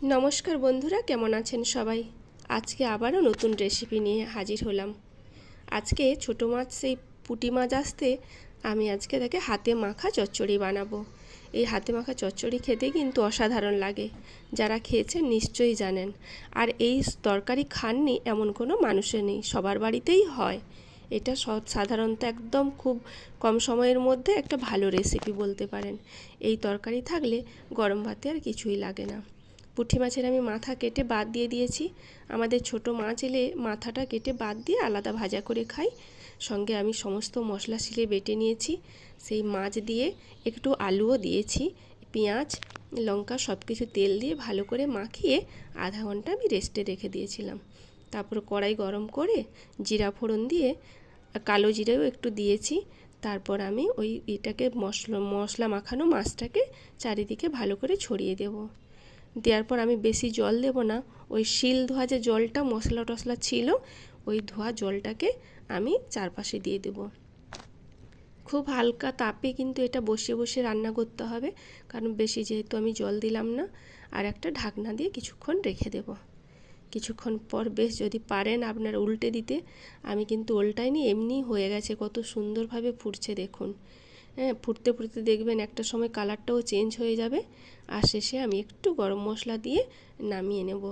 নমস্কার বন্ধুরা, কেমন আছেন সবাই? আজকে আবারও নতুন রেসিপি নিয়ে হাজির হলাম। আজকে ছোটো মাছ, সেই পুঁটি মাছ আসতে আমি আজকে তাকে হাতে মাখা চচ্চড়ি বানাবো। এই হাতে মাখা চচ্চড়ি খেতে কিন্তু অসাধারণ লাগে, যারা খেয়েছেন নিশ্চয়ই জানেন। আর এই তরকারি খাননি এমন কোনো মানুষের নেই, সবার বাড়িতেই হয়। এটা সাধারণত একদম খুব কম সময়ের মধ্যে একটা ভালো রেসিপি বলতে পারেন। এই তরকারি থাকলে গরম ভাতে আর কিছুই লাগে না। পুঁটি মাছের আমি মাথা কেটে বাদ দিয়ে দিয়েছি। আমাদের ছোট মাছ এলে মাথাটা কেটে বাদ দিয়ে আলাদা ভাজা করে খাই। সঙ্গে আমি সমস্ত মশলা শিলে বেটে নিয়েছি। সেই মাছ দিয়ে একটু আলুও দিয়েছি, পেঁয়াজ লঙ্কা সব কিছু তেল দিয়ে ভালো করে মাখিয়ে আধা ঘন্টা আমি রেস্টে রেখে দিয়েছিলাম। তারপর কড়াই গরম করে জিরা ফোড়ন দিয়ে কালো জিরেও একটু দিয়েছি। তারপর আমি ওই এটাকে মশলা মাখানো মাছটাকে চারিদিকে ভালো করে ছড়িয়ে দেবো। দেওয়ার পর আমি বেশি জল দেব না, ওই শিল ধোয়া যে জলটা মশলা টশলা ছিল ওই ধোয়া জলটাকে আমি চারপাশে দিয়ে দেব। খুব হালকা তাপে কিন্তু এটা বসে বসে রান্না করতে হবে, কারণ বেশি যেহেতু আমি জল দিলাম না। আর একটা ঢাকনা দিয়ে কিছুক্ষণ রেখে দেব। কিছুক্ষণ পর বেশ যদি পারেন আপনারা উল্টে দিতে, আমি কিন্তু উল্টাইনি, এমনি হয়ে গেছে, কত সুন্দরভাবে ফুটছে দেখুন। হ্যাঁ, ফুটতে ফুটতে দেখবেন একটা সময় কালারটাও চেঞ্জ হয়ে যাবে। আর শেষে আমি একটু গরম মশলা দিয়ে নামিয়ে নেব।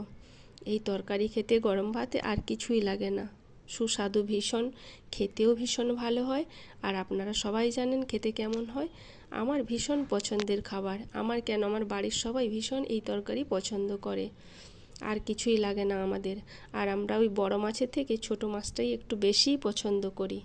এই তরকারি খেতে গরম ভাতে আর কিছুই লাগে না, সুস্বাদু ভীষণ, খেতেও ভীষণ ভালো হয়। আর আপনারা সবাই জানেন খেতে কেমন হয়। আমার ভীষণ পছন্দের খাবার, আমার কেন, আমার বাড়ির সবাই ভীষণ এই তরকারি পছন্দ করে। আর কিছুই লাগে না আমাদের। আর আমরা ওই বড় মাছের থেকে ছোট মাছটাই একটু বেশিই পছন্দ করি।